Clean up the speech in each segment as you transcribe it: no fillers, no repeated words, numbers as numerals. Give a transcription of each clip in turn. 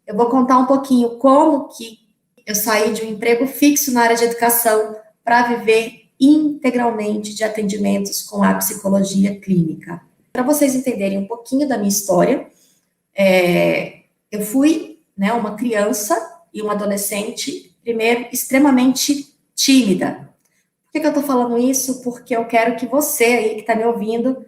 Eu vou contar um pouquinho como que eu saí de um emprego fixo na área de educação para viver integralmente de atendimentos com a psicologia clínica. Para vocês entenderem um pouquinho da minha história, eu fui, né, uma criança e uma adolescente, primeiro, extremamente tímida. Por que eu estou falando isso? Porque eu quero que você aí que está me ouvindo,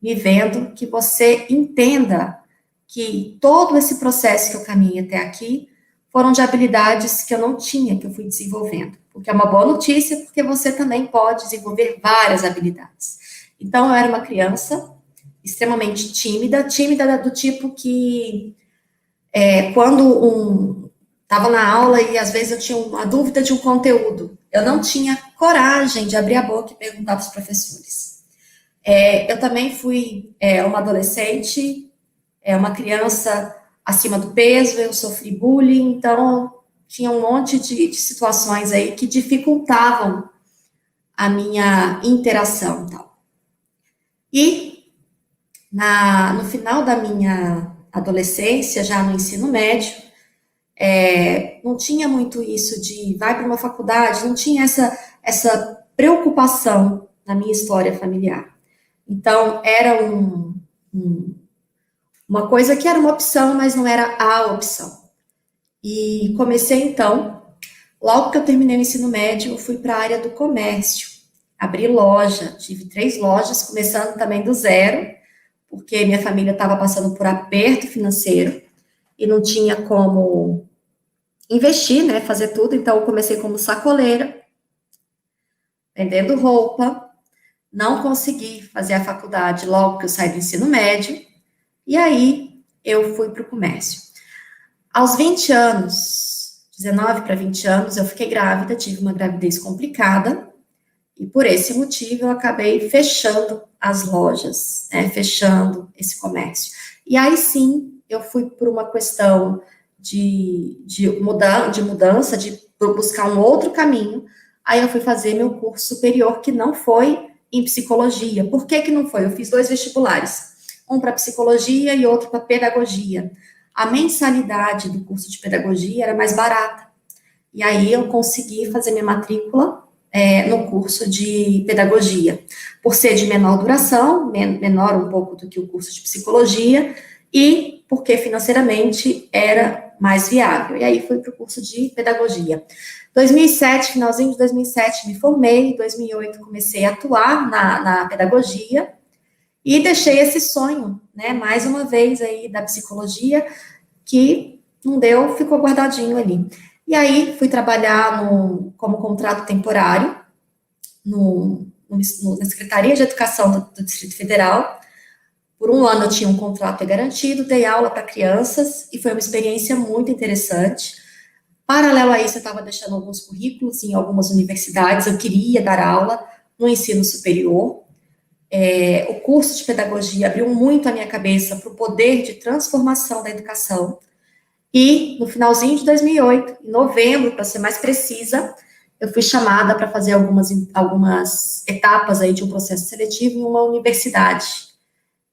me vendo, que você entenda que todo esse processo que eu caminhei até aqui foram de habilidades que eu não tinha, que eu fui desenvolvendo. Porque é uma boa notícia, porque você também pode desenvolver várias habilidades. Então, eu era uma criança extremamente tímida, tímida do tipo que quando estava na aula e às vezes eu tinha uma dúvida de um conteúdo, eu não tinha coragem de abrir a boca e perguntar para os professores. Eu também fui uma adolescente, uma criança acima do peso, eu sofri bullying, então tinha um monte de situações aí que dificultavam a minha interação. Tal. E no final da minha adolescência, já no ensino médio, não tinha muito isso de vai para uma faculdade, não tinha essa preocupação na minha história familiar. Então, era uma coisa que era uma opção, mas não era a opção. E comecei, então, logo que eu terminei o ensino médio, eu fui para a área do comércio. Abri loja, tive 3 lojas, começando também do zero, porque minha família estava passando por aperto financeiro e não tinha como investir, né, fazer tudo. Então, eu comecei como sacoleira, vendendo roupa, não consegui fazer a faculdade logo que eu saí do ensino médio, e aí eu fui para o comércio. Aos 20 anos, 19 para 20 anos, eu fiquei grávida, tive uma gravidez complicada, e por esse motivo eu acabei fechando as lojas, né, fechando esse comércio. E aí sim, eu fui por uma questão de mudança, de buscar um outro caminho, aí eu fui fazer meu curso superior, que não foi em psicologia. Por que não foi? Eu fiz 2 vestibulares, um para psicologia e outro para pedagogia. A mensalidade do curso de pedagogia era mais barata. E aí eu consegui fazer minha matrícula no curso de pedagogia, por ser de menor duração, menor um pouco do que o curso de psicologia, e porque financeiramente era mais viável. E aí fui para o curso de pedagogia. 2007, finalzinho de 2007, me formei, em 2008 comecei a atuar na pedagogia, e deixei esse sonho, né, mais uma vez aí da psicologia, que não deu, ficou guardadinho ali. E aí fui trabalhar como contrato temporário na Secretaria de Educação do Distrito Federal. Por um ano eu tinha um contrato garantido, dei aula para crianças e foi uma experiência muito interessante. Paralelo a isso, eu estava deixando alguns currículos em algumas universidades, eu queria dar aula no ensino superior. O curso de pedagogia abriu muito a minha cabeça para o poder de transformação da educação. E no finalzinho de 2008, em novembro, para ser mais precisa, eu fui chamada para fazer algumas etapas aí de um processo seletivo em uma universidade.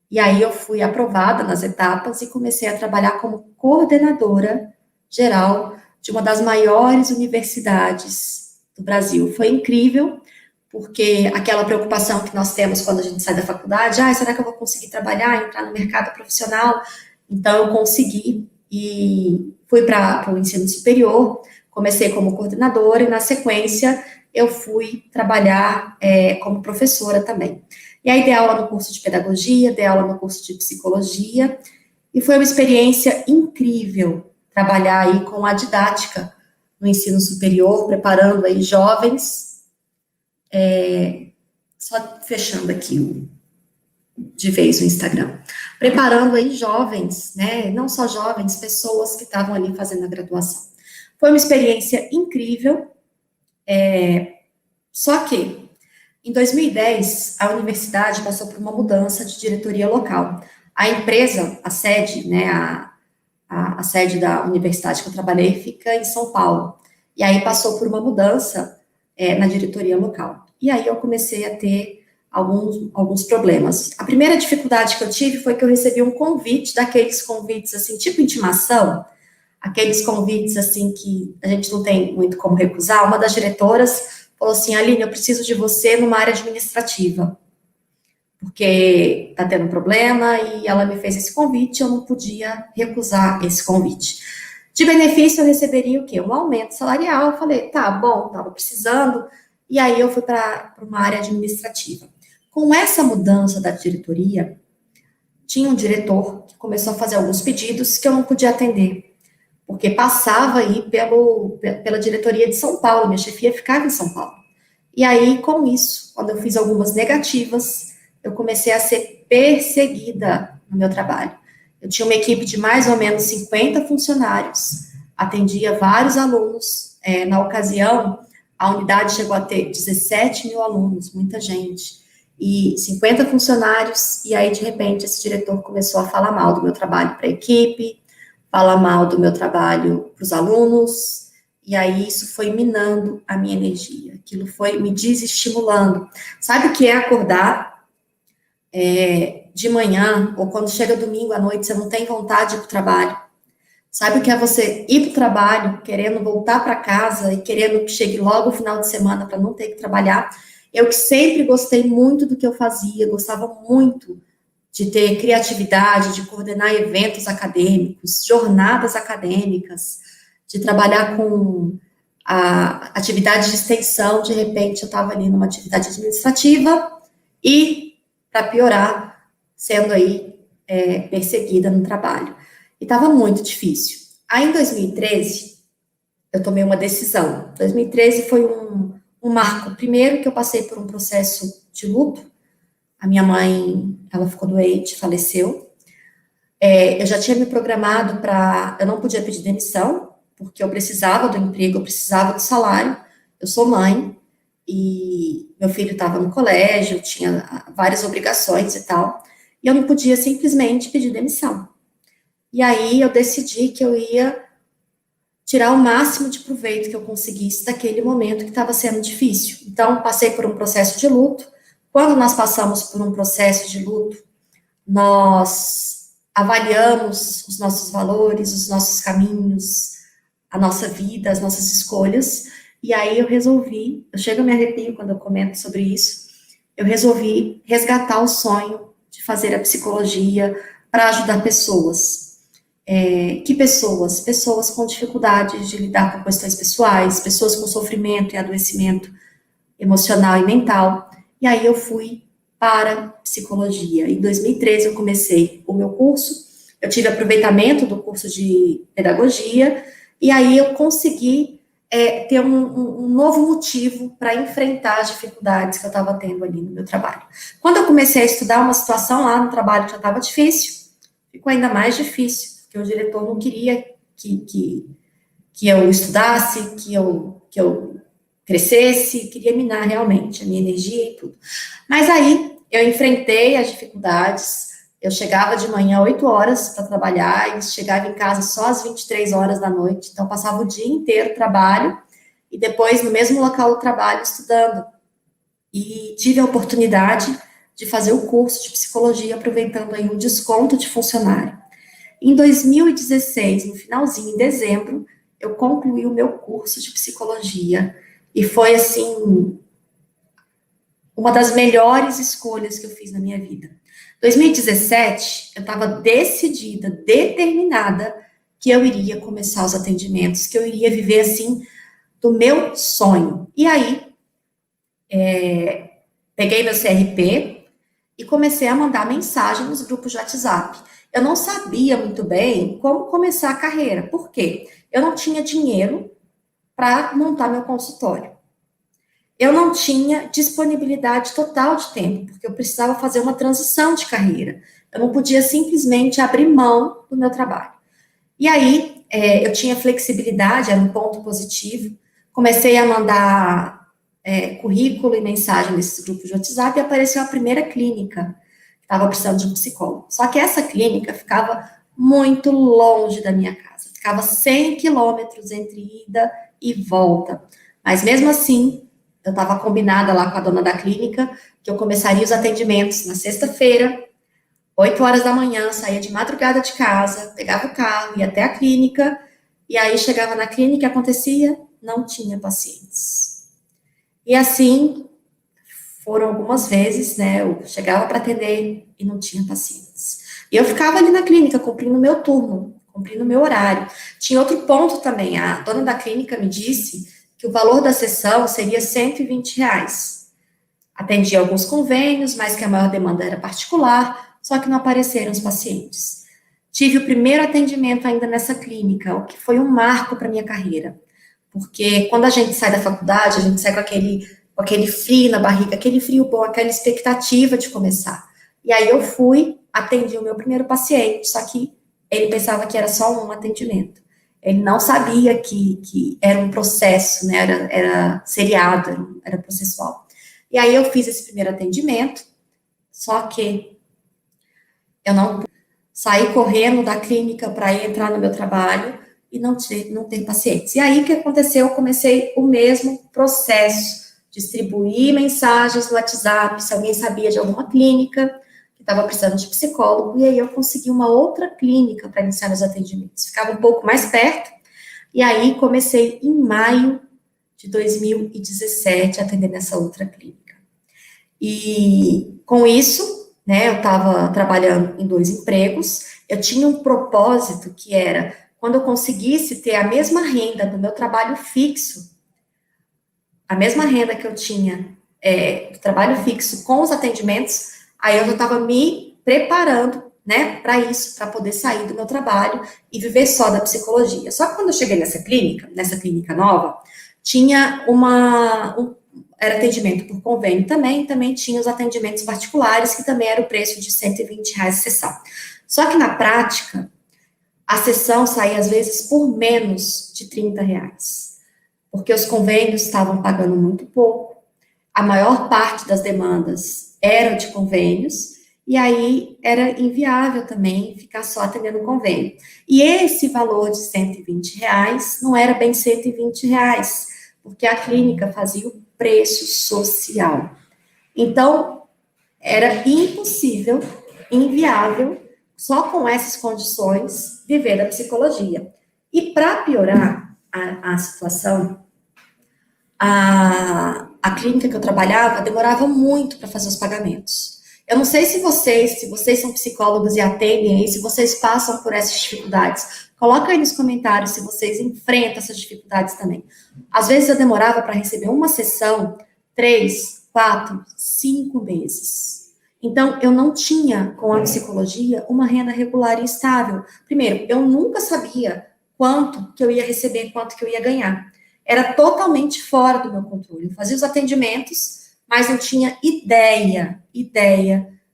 E aí eu fui aprovada nas etapas e comecei a trabalhar como coordenadora geral de uma das maiores universidades do Brasil. Foi incrível, porque aquela preocupação que nós temos quando a gente sai da faculdade, será que eu vou conseguir trabalhar, entrar no mercado profissional? Então, eu consegui e fui para o ensino superior, comecei como coordenadora e, na sequência, eu fui trabalhar como professora também. E aí, dei aula no curso de pedagogia, dei aula no curso de psicologia, e foi uma experiência incrível trabalhar aí com a didática no ensino superior, preparando aí jovens, só fechando aqui de vez o Instagram, preparando aí jovens, né, não só jovens, pessoas que estavam ali fazendo a graduação. Foi uma experiência incrível, só que em 2010 a universidade passou por uma mudança de diretoria local. A empresa, a sede, né, a sede da universidade que eu trabalhei fica em São Paulo, e aí passou por uma mudança na diretoria local. E aí eu comecei a ter alguns problemas. A primeira dificuldade que eu tive foi que eu recebi um convite, daqueles convites assim, tipo intimação, aqueles convites, assim, que a gente não tem muito como recusar. Uma das diretoras falou assim, Aline, eu preciso de você numa área administrativa, porque está tendo um problema, e ela me fez esse convite, eu não podia recusar esse convite. De benefício, eu receberia o quê? Um aumento salarial. Eu falei, tá bom, estava precisando, e aí eu fui para uma área administrativa. Com essa mudança da diretoria, tinha um diretor que começou a fazer alguns pedidos que eu não podia atender, porque passava aí pela diretoria de São Paulo, minha chefia ficava em São Paulo. E aí, com isso, quando eu fiz algumas negativas, eu comecei a ser perseguida no meu trabalho. Eu tinha uma equipe de mais ou menos 50 funcionários, atendia vários alunos. Na ocasião, a unidade chegou a ter 17 mil alunos, muita gente, e 50 funcionários, e aí, de repente, esse diretor começou a falar mal do meu trabalho para a equipe, falar mal do meu trabalho para os alunos, e aí isso foi minando a minha energia, aquilo foi me desestimulando. Sabe o que é acordar de manhã, ou quando chega domingo à noite, você não tem vontade de ir para o trabalho? Sabe o que é você ir para o trabalho, querendo voltar para casa e querendo que chegue logo o final de semana para não ter que trabalhar? Eu que sempre gostei muito do que eu fazia, gostava muito de ter criatividade, de coordenar eventos acadêmicos, jornadas acadêmicas, de trabalhar com a atividade de extensão. De repente, eu estava ali numa atividade administrativa e, para piorar, sendo aí perseguida no trabalho. E estava muito difícil. Aí, em 2013, eu tomei uma decisão. 2013 foi um marco. Primeiro, que eu passei por um processo de luto. A minha mãe, ela ficou doente, faleceu. Eu já tinha me programado para... Eu não podia pedir demissão, porque eu precisava do emprego, eu precisava do salário. Eu sou mãe, e meu filho estava no colégio, tinha várias obrigações e tal, e eu não podia simplesmente pedir demissão. E aí eu decidi que eu ia tirar o máximo de proveito que eu conseguisse daquele momento que estava sendo difícil. Então, passei por um processo de luto. Quando nós passamos por um processo de luto, nós avaliamos os nossos valores, os nossos caminhos, a nossa vida, as nossas escolhas, e aí eu chego a me arrepio quando eu comento sobre isso, eu resolvi resgatar o sonho de fazer a psicologia para ajudar pessoas. Que pessoas? Pessoas com dificuldades de lidar com questões pessoais, pessoas com sofrimento e adoecimento emocional e mental. E aí eu fui para psicologia. Em 2013 eu comecei o meu curso, eu tive aproveitamento do curso de pedagogia, e aí eu consegui ter um novo motivo para enfrentar as dificuldades que eu estava tendo ali no meu trabalho. Quando eu comecei a estudar, uma situação lá no trabalho que já estava difícil, ficou ainda mais difícil, porque o diretor não queria que eu estudasse, que eu crescesse, queria minar realmente a minha energia e tudo. Mas aí eu enfrentei as dificuldades, eu chegava de manhã 8 horas para trabalhar e chegava em casa só às 23 horas da noite, então passava o dia inteiro no trabalho e depois no mesmo local do trabalho estudando. E tive a oportunidade de fazer o curso de psicologia, aproveitando aí um desconto de funcionário. Em 2016, no finalzinho, em dezembro, eu concluí o meu curso de psicologia, e foi, assim, uma das melhores escolhas que eu fiz na minha vida. 2017, eu estava decidida, determinada, que eu iria começar os atendimentos, que eu iria viver, assim, do meu sonho. E aí, peguei meu CRP e comecei a mandar mensagem nos grupos de WhatsApp. Eu não sabia muito bem como começar a carreira. Por quê? Eu não tinha dinheiro para montar meu consultório. Eu não tinha disponibilidade total de tempo, porque eu precisava fazer uma transição de carreira. Eu não podia simplesmente abrir mão do meu trabalho. E aí, eu tinha flexibilidade, era um ponto positivo. Comecei a mandar currículo e mensagem nesses grupos de WhatsApp, e apareceu a primeira clínica que estava precisando de um psicólogo. Só que essa clínica ficava muito longe da minha casa. Ficava 100 quilômetros entre ida e volta. Mas mesmo assim, eu estava combinada lá com a dona da clínica que eu começaria os atendimentos na sexta-feira, 8 horas da manhã, saía de madrugada de casa, pegava o carro, ia até a clínica, e aí chegava na clínica e acontecia, não tinha pacientes. E assim, foram algumas vezes, né, eu chegava para atender e não tinha pacientes. E eu ficava ali na clínica, cumprindo o meu turno, cumprindo o meu horário. Tinha outro ponto também, a dona da clínica me disse que o valor da sessão seria R$ 120. Atendi alguns convênios, mas que a maior demanda era particular, só que não apareceram os pacientes. Tive o primeiro atendimento ainda nessa clínica, o que foi um marco para minha carreira. Porque quando a gente sai da faculdade, a gente sai com aquele frio na barriga, aquele frio bom, aquela expectativa de começar. E aí eu fui, atendi o meu primeiro paciente, só que ele pensava que era só um atendimento. Ele não sabia que era um processo, né? Era seriado, era processual. E aí eu fiz esse primeiro atendimento, só que eu não saí correndo da clínica para entrar no meu trabalho e não ter pacientes. E aí o que aconteceu? Eu comecei o mesmo processo, distribuir mensagens no WhatsApp, se alguém sabia de alguma clínica que estava precisando de psicólogo, e aí eu consegui uma outra clínica para iniciar meus atendimentos. Ficava um pouco mais perto, e aí comecei em maio de 2017 a atender nessa outra clínica. E com isso, né, eu estava trabalhando em 2 empregos, eu tinha um propósito que era, quando eu conseguisse ter a mesma renda do meu trabalho fixo, a mesma renda que eu tinha do trabalho fixo com os atendimentos, aí eu já estava me preparando, né, para isso, para poder sair do meu trabalho e viver só da psicologia. Só que quando eu cheguei nessa clínica nova, tinha era atendimento por convênio também tinha os atendimentos particulares, que também era o preço de R$ 120 a sessão. Só que na prática, a sessão saía às vezes por menos de R$ 30, porque os convênios estavam pagando muito pouco, a maior parte das demandas eram de convênios, e aí era inviável também ficar só atendendo o convênio. E esse valor de R$ 120 não era bem R$ 120, porque a clínica fazia o preço social. Então, era impossível, inviável, só com essas condições, viver da psicologia. E para piorar a situação, a clínica que eu trabalhava demorava muito para fazer os pagamentos. Eu não sei se vocês são psicólogos e atendem aí, se vocês passam por essas dificuldades. Coloca aí nos comentários se vocês enfrentam essas dificuldades também. Às vezes eu demorava para receber uma sessão 3, 4, 5 meses. Então, eu não tinha, com a psicologia, uma renda regular e estável. Primeiro, eu nunca sabia quanto que eu ia receber, quanto que eu ia ganhar. Era totalmente fora do meu controle. Eu fazia os atendimentos, mas não tinha ideia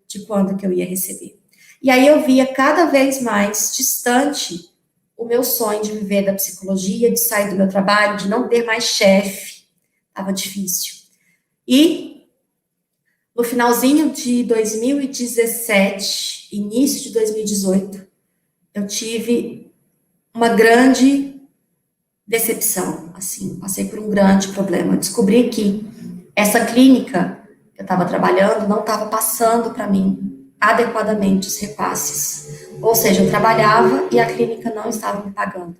de quando que eu ia receber. E aí eu via cada vez mais distante o meu sonho de viver da psicologia, de sair do meu trabalho, de não ter mais chefe. Estava difícil. E no finalzinho de 2017, início de 2018, eu tive uma grande decepção, assim, passei por um grande problema. Eu descobri que essa clínica que eu estava trabalhando não estava passando para mim adequadamente os repasses. Ou seja, eu trabalhava e a clínica não estava me pagando.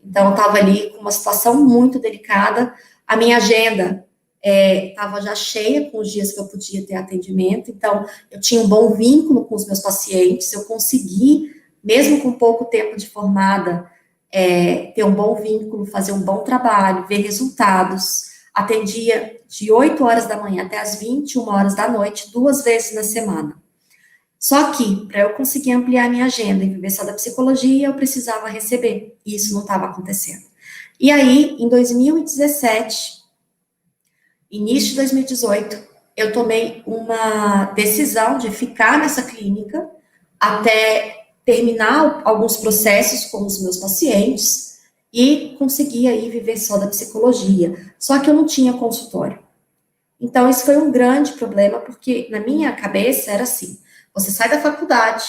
Então, eu estava ali com uma situação muito delicada. A minha agenda estava já cheia com os dias que eu podia ter atendimento. Então, eu tinha um bom vínculo com os meus pacientes. Eu consegui, mesmo com pouco tempo de formada, ter um bom vínculo, fazer um bom trabalho, ver resultados. Atendia de 8 horas da manhã até as 21 horas da noite, 2 vezes na semana. Só que, para eu conseguir ampliar minha agenda e viver só da psicologia, eu precisava receber. E isso não estava acontecendo. E aí, em 2017, início de 2018, eu tomei uma decisão de ficar nessa clínica até terminar alguns processos com os meus pacientes e conseguir aí viver só da psicologia. Só que eu não tinha consultório. Então, isso foi um grande problema, porque na minha cabeça era assim, você sai da faculdade,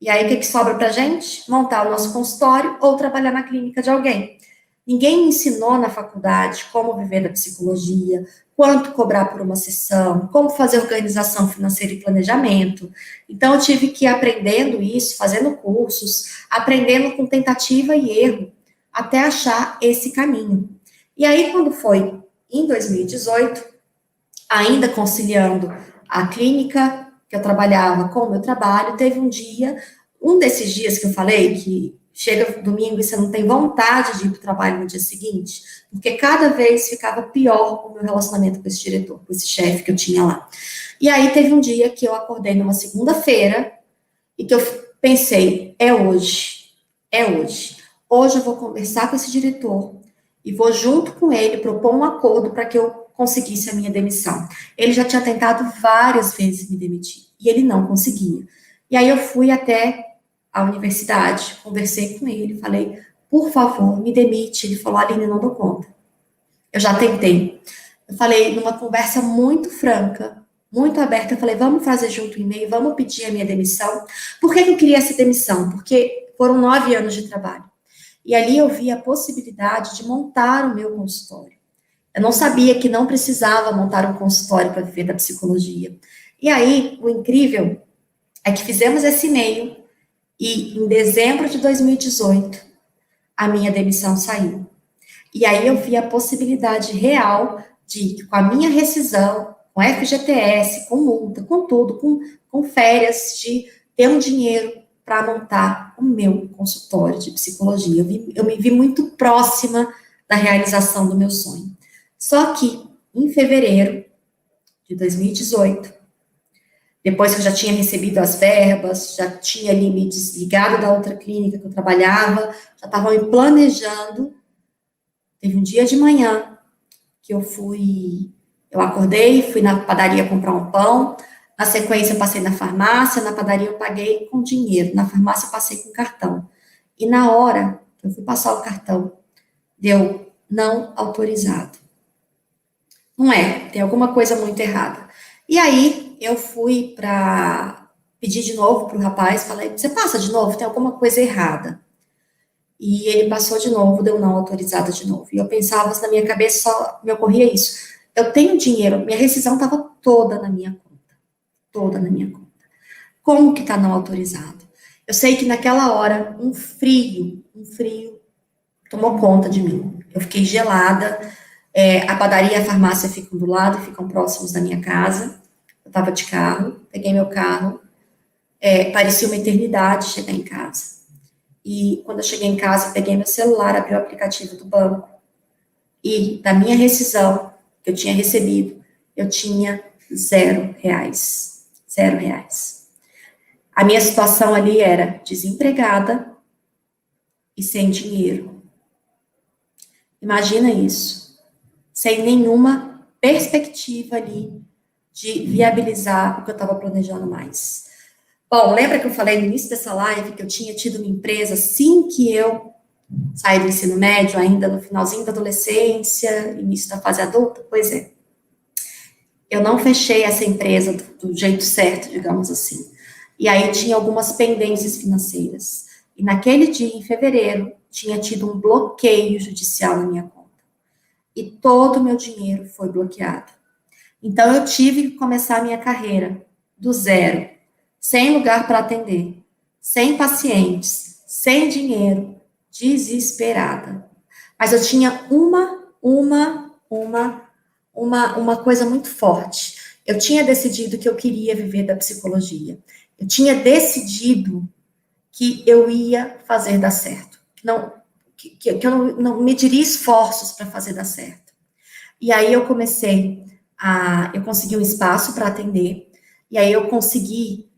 e aí o que sobra pra gente? Montar o nosso consultório ou trabalhar na clínica de alguém. Ninguém me ensinou na faculdade como viver da psicologia, quanto cobrar por uma sessão, como fazer organização financeira e planejamento. Então, eu tive que ir aprendendo isso, fazendo cursos, aprendendo com tentativa e erro, até achar esse caminho. E aí, quando foi em 2018, ainda conciliando a clínica que eu trabalhava com o meu trabalho, teve um dia, um desses dias que eu falei, que chega domingo e você não tem vontade de ir para o trabalho no dia seguinte, porque cada vez ficava pior o meu relacionamento com esse diretor, com esse chefe que eu tinha lá. E aí teve um dia que eu acordei numa segunda-feira e que eu pensei, é hoje, é hoje. Hoje eu vou conversar com esse diretor e vou junto com ele propor um acordo para que eu conseguisse a minha demissão. Ele já tinha tentado várias vezes me demitir e ele não conseguia. E aí eu fui até a universidade, conversei com ele, falei, por favor, me demite. Ele falou, Aline, não dou conta. Eu já tentei. Eu falei, numa conversa muito franca, muito aberta, eu falei, vamos fazer junto o e-mail, vamos pedir a minha demissão. Por que eu queria essa demissão? Porque foram 9 anos de trabalho. E ali eu vi a possibilidade de montar o meu consultório. Eu não sabia que não precisava montar um consultório para viver da psicologia. E aí, o incrível é que fizemos esse e-mail e em dezembro de 2018, a minha demissão saiu. E aí eu vi a possibilidade real de, com a minha rescisão, com FGTS, com multa, com tudo, com férias, de ter um dinheiro para montar o meu consultório de psicologia. Eu me vi muito próxima da realização do meu sonho. Só que, em fevereiro de 2018, depois que eu já tinha recebido as verbas, já tinha ali me desligado da outra clínica que eu trabalhava, já estava me planejando. Teve um dia de manhã que eu acordei, fui na padaria comprar um pão, na sequência eu passei na farmácia, na padaria eu paguei com dinheiro, na farmácia eu passei com cartão. E na hora que eu fui passar o cartão, deu não autorizado. Não é, tem alguma coisa muito errada. E aí eu fui para pedir de novo para o rapaz, falei, você passa de novo, tem alguma coisa errada. E ele passou de novo, deu não autorizada de novo. E eu pensava, na minha cabeça só me ocorria isso. Eu tenho dinheiro, minha rescisão estava toda na minha conta. Toda na minha conta. Como que está não autorizado? Eu sei que naquela hora, um frio tomou conta de mim. Eu fiquei gelada. A padaria e a farmácia ficam do lado, ficam próximos da minha casa. Eu estava de carro, peguei meu carro. Parecia uma eternidade chegar em casa. E quando eu cheguei em casa, peguei meu celular, abri o aplicativo do banco. E da minha rescisão, que eu tinha recebido, eu tinha R$ 0. R$ 0. A minha situação ali era desempregada e sem dinheiro. Imagina isso. Sem nenhuma perspectiva ali de viabilizar o que eu estava planejando mais. Bom, lembra que eu falei no início dessa live que eu tinha tido uma empresa assim que eu saí do ensino médio, ainda no finalzinho da adolescência, início da fase adulta? Pois é. Eu não fechei essa empresa do jeito certo, digamos assim. E aí tinha algumas pendências financeiras. E naquele dia, em fevereiro, tinha tido um bloqueio judicial na minha conta. E todo o meu dinheiro foi bloqueado. Então eu tive que começar a minha carreira do zero, sem lugar para atender, sem pacientes, sem dinheiro, desesperada. Mas eu tinha uma coisa muito forte. Eu tinha decidido que eu queria viver da psicologia. Eu tinha decidido que eu ia fazer dar certo. Que eu não mediria esforços para fazer dar certo. E aí eu consegui um espaço para atender, e aí eu consegui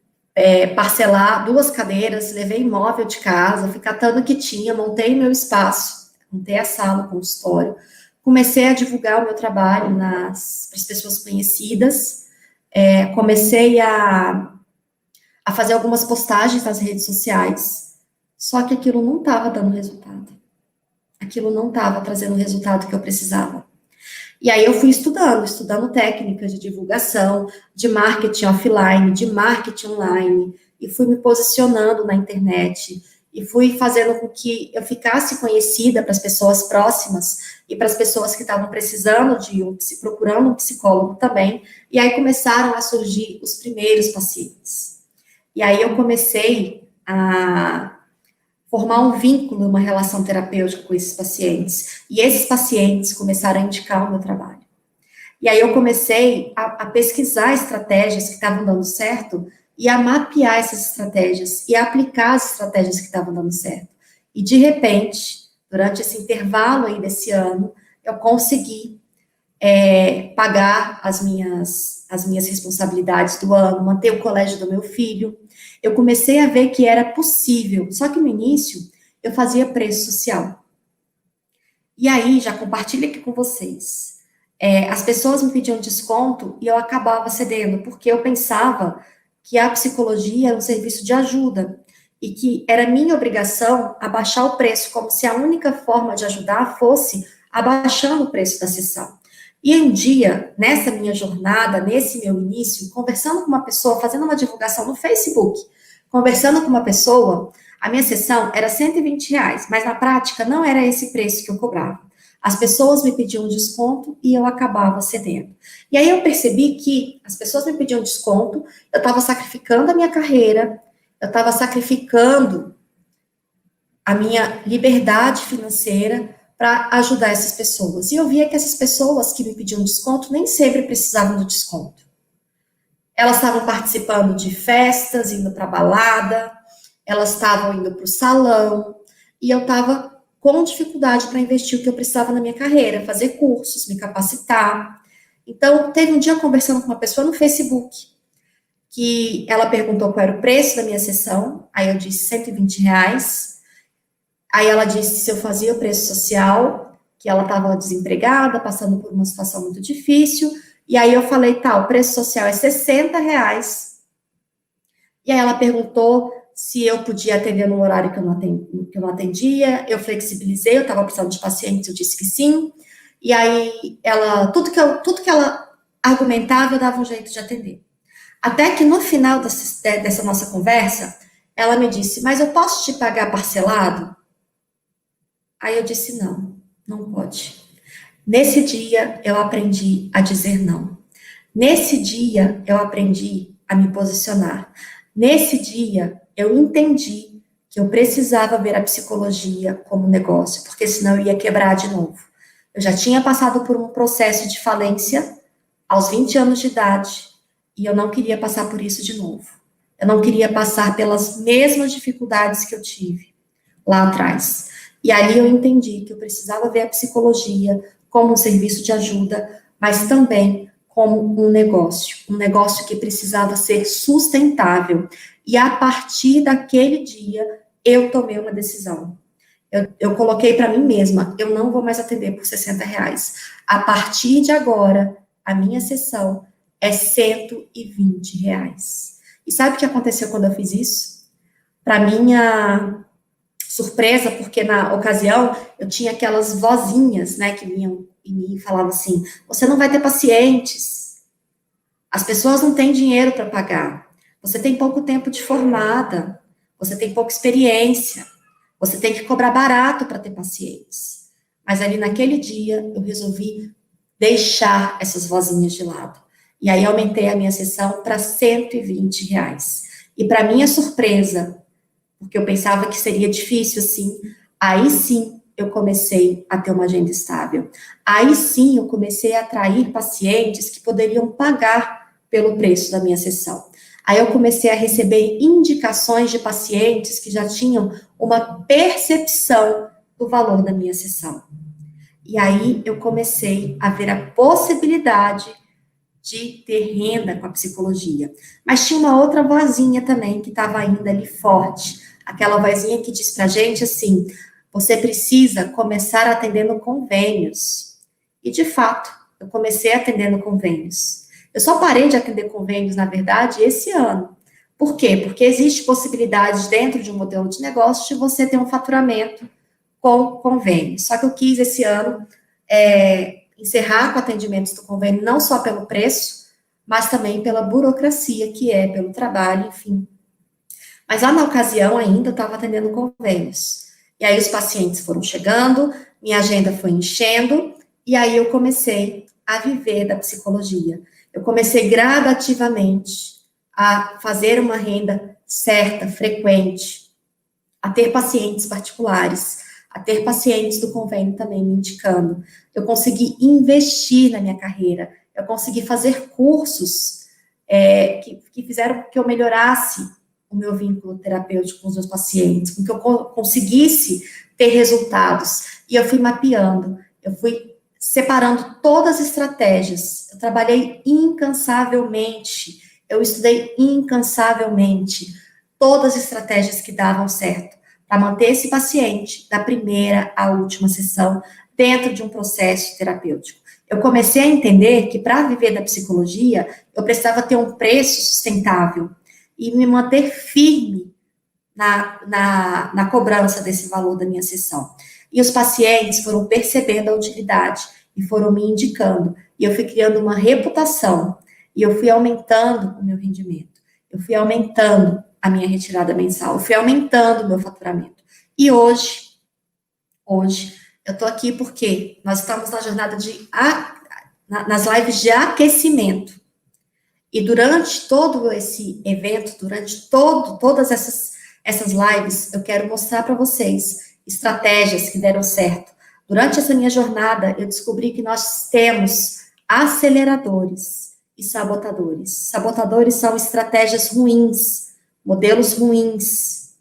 parcelar 2 cadeiras, levei imóvel de casa, fui catando o que tinha, montei meu espaço, montei a sala, o consultório, comecei a divulgar o meu trabalho para as pessoas conhecidas, comecei a fazer algumas postagens nas redes sociais, só que aquilo não estava dando resultado. Aquilo não estava trazendo o resultado que eu precisava. E aí eu fui estudando técnicas de divulgação, de marketing offline, de marketing online, e fui me posicionando na internet, e fui fazendo com que eu ficasse conhecida para as pessoas próximas e para as pessoas que estavam precisando procurando um psicólogo também, e aí começaram a surgir os primeiros pacientes. E aí eu comecei a formar um vínculo, uma relação terapêutica com esses pacientes. E esses pacientes começaram a indicar o meu trabalho. E aí eu comecei a pesquisar estratégias que estavam dando certo e a mapear essas estratégias e a aplicar as estratégias que estavam dando certo. E de repente, durante esse intervalo aí desse ano, eu consegui pagar as minhas responsabilidades do ano, manter o colégio do meu filho. Eu comecei a ver que era possível, só que no início eu fazia preço social. E aí, já compartilho aqui com vocês. As pessoas me pediam desconto e eu acabava cedendo, porque eu pensava que a psicologia era um serviço de ajuda e que era minha obrigação abaixar o preço, como se a única forma de ajudar fosse abaixando o preço da sessão. E um dia, nessa minha jornada, nesse meu início, conversando com uma pessoa, fazendo uma divulgação no Facebook, conversando com uma pessoa, a minha sessão era R$ 120, mas na prática não era esse preço que eu cobrava. As pessoas me pediam desconto e eu acabava cedendo. E aí eu percebi que as pessoas me pediam desconto, eu estava sacrificando a minha carreira, eu estava sacrificando a minha liberdade financeira para ajudar essas pessoas. E eu via que essas pessoas que me pediam desconto nem sempre precisavam do desconto. Elas estavam participando de festas, indo para balada, elas estavam indo para o salão, e eu estava com dificuldade para investir o que eu precisava na minha carreira, fazer cursos, me capacitar. Então, teve um dia conversando com uma pessoa no Facebook, que ela perguntou qual era o preço da minha sessão, aí eu disse R$ 120, aí ela disse se eu fazia o preço social, que ela estava desempregada, passando por uma situação muito difícil, e aí eu falei, tá, o preço social é R$ 60, e aí ela perguntou se eu podia atender no horário que eu não atendia, eu flexibilizei, eu estava precisando de pacientes, eu disse que sim, e aí tudo que ela argumentava, eu dava um jeito de atender. Até que no final dessa nossa conversa, ela me disse, mas eu posso te pagar parcelado? Aí eu disse, não, não pode. Nesse dia, eu aprendi a dizer não. Nesse dia, eu aprendi a me posicionar. Nesse dia, eu entendi que eu precisava ver a psicologia como negócio, porque senão eu ia quebrar de novo. Eu já tinha passado por um processo de falência aos 20 anos de idade, e eu não queria passar por isso de novo. Eu não queria passar pelas mesmas dificuldades que eu tive lá atrás. E ali eu entendi que eu precisava ver a psicologia como um serviço de ajuda, mas também como um negócio que precisava ser sustentável. E a partir daquele dia, eu tomei uma decisão. Eu coloquei para mim mesma, eu não vou mais atender por R$ 60. A partir de agora, a minha sessão é R$ 120. E sabe o que aconteceu quando eu fiz isso? Para minha surpresa, porque na ocasião eu tinha aquelas vozinhas, né, que vinham em mim e falavam assim: você não vai ter pacientes, as pessoas não têm dinheiro para pagar, você tem pouco tempo de formada, você tem pouca experiência, você tem que cobrar barato para ter pacientes. Mas ali naquele dia eu resolvi deixar essas vozinhas de lado. E aí aumentei a minha sessão para R$ 120. E para minha surpresa, porque eu pensava que seria difícil, assim, aí sim eu comecei a ter uma agenda estável. Aí sim eu comecei a atrair pacientes que poderiam pagar pelo preço da minha sessão. Aí eu comecei a receber indicações de pacientes que já tinham uma percepção do valor da minha sessão. E aí eu comecei a ver a possibilidade de ter renda com a psicologia. Mas tinha uma outra vozinha também que estava ainda ali forte. Aquela vozinha que diz pra gente assim: você precisa começar atendendo convênios. E de fato, eu comecei atendendo convênios. Eu só parei de atender convênios, na verdade, esse ano. Por quê? Porque existe possibilidade dentro de um modelo de negócio de você ter um faturamento com convênio. Só que eu quis esse ano encerrar com atendimentos do convênio, não só pelo preço, mas também pela burocracia que é, pelo trabalho, enfim. Mas lá na ocasião ainda eu estava atendendo convênios. E aí os pacientes foram chegando, minha agenda foi enchendo, e aí eu comecei a viver da psicologia. Eu comecei gradativamente a fazer uma renda certa, frequente, a ter pacientes particulares, a ter pacientes do convênio também me indicando. Eu consegui investir na minha carreira, eu consegui fazer cursos que fizeram com que eu melhorasse o meu vínculo terapêutico com os meus pacientes, com que eu conseguisse ter resultados. E eu fui mapeando, eu fui separando todas as estratégias. Eu trabalhei incansavelmente, eu estudei incansavelmente todas as estratégias que davam certo para manter esse paciente da primeira à última sessão dentro de um processo terapêutico. Eu comecei a entender que para viver da psicologia, eu precisava ter um preço sustentável e me manter firme na cobrança desse valor da minha sessão. E os pacientes foram percebendo a utilidade e foram me indicando. E eu fui criando uma reputação. E eu fui aumentando o meu rendimento. Eu fui aumentando a minha retirada mensal. Eu fui aumentando o meu faturamento. E hoje, eu estou aqui porque nós estamos na jornada nas lives de aquecimento. E durante todo esse evento, durante todas essas lives, eu quero mostrar para vocês estratégias que deram certo. Durante essa minha jornada, eu descobri que nós temos aceleradores e sabotadores. Sabotadores são estratégias ruins, modelos ruins,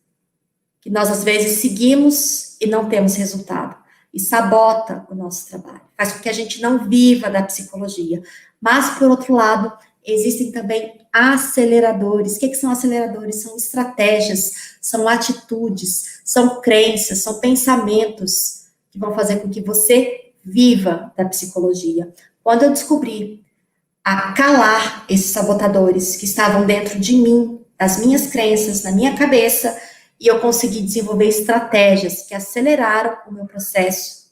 que nós às vezes seguimos e não temos resultado. E sabota o nosso trabalho, faz com que a gente não viva da psicologia. Mas, por outro lado, existem também aceleradores. O que são aceleradores? São estratégias, são atitudes, são crenças, são pensamentos que vão fazer com que você viva da psicologia. Quando eu descobri a calar esses sabotadores que estavam dentro de mim, das minhas crenças, na minha cabeça, e eu consegui desenvolver estratégias que aceleraram o meu processo,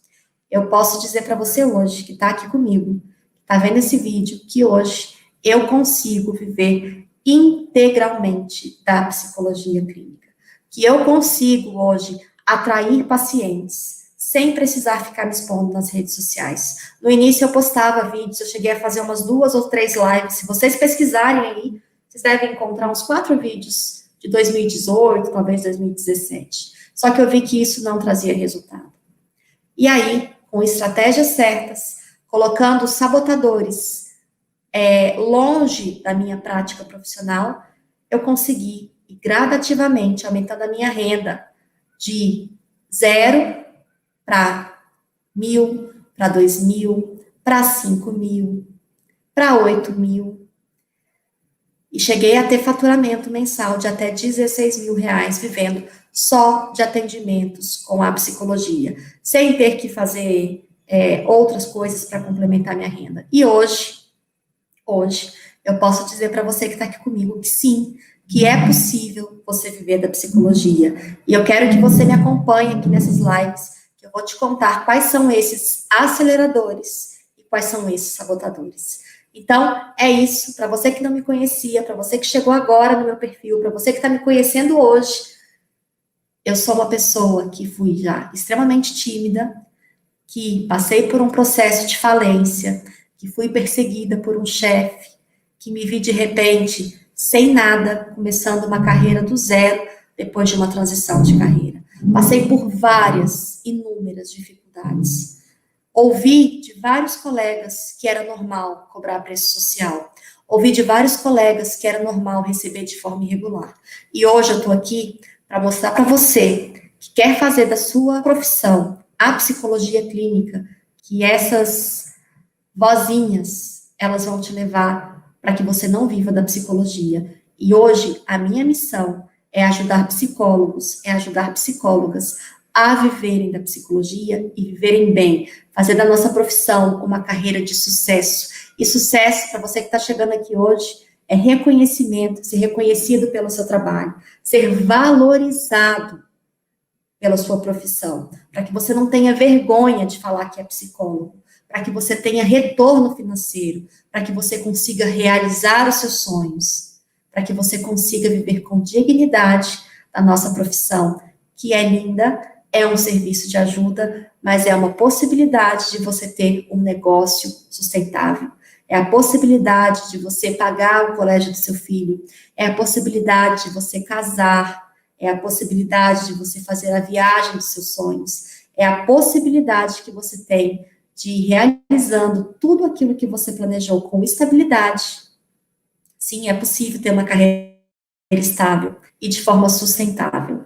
eu posso dizer para você hoje, que está aqui comigo, está vendo esse vídeo, que hoje eu consigo viver integralmente da psicologia clínica. Que eu consigo hoje atrair pacientes sem precisar ficar me expondo nas redes sociais. No início eu postava vídeos, eu cheguei a fazer umas 2 ou 3 lives. Se vocês pesquisarem aí, vocês devem encontrar uns 4 vídeos de 2018, talvez 2017. Só que eu vi que isso não trazia resultado. E aí, com estratégias certas, colocando os sabotadores longe da minha prática profissional, eu consegui ir gradativamente aumentando a minha renda de 0 para 1.000, para 2.000, para 5.000, para 8.000. E cheguei a ter faturamento mensal de até 16 mil reais, vivendo só de atendimentos com a psicologia, sem ter que fazer outras coisas para complementar minha renda. E hoje, eu posso dizer para você que está aqui comigo que sim, que é possível você viver da psicologia. E eu quero que você me acompanhe aqui nessas lives, que eu vou te contar quais são esses aceleradores e quais são esses sabotadores. Então, é isso. Para você que não me conhecia, para você que chegou agora no meu perfil, para você que está me conhecendo hoje, eu sou uma pessoa que fui já extremamente tímida, que passei por um processo de falência, que fui perseguida por um chefe, que me vi de repente sem nada, começando uma carreira do zero, depois de uma transição de carreira. Passei por inúmeras dificuldades. Ouvi de vários colegas que era normal cobrar preço social. Ouvi de vários colegas que era normal receber de forma irregular. E hoje eu estou aqui para mostrar para você que quer fazer da sua profissão a psicologia clínica, que essas vozinhas, elas vão te levar para que você não viva da psicologia. E hoje, a minha missão é ajudar psicólogos, é ajudar psicólogas a viverem da psicologia e viverem bem, fazer da nossa profissão uma carreira de sucesso. E sucesso, para você que está chegando aqui hoje, é reconhecimento, ser reconhecido pelo seu trabalho, ser valorizado pela sua profissão, para que você não tenha vergonha de falar que é psicólogo, para que você tenha retorno financeiro, para que você consiga realizar os seus sonhos, para que você consiga viver com dignidade da nossa profissão, que é linda, é um serviço de ajuda, mas é uma possibilidade de você ter um negócio sustentável. É a possibilidade de você pagar o colégio do seu filho, é a possibilidade de você casar, é a possibilidade de você fazer a viagem dos seus sonhos, é a possibilidade que você tem de ir realizando tudo aquilo que você planejou com estabilidade. Sim, é possível ter uma carreira estável e de forma sustentável.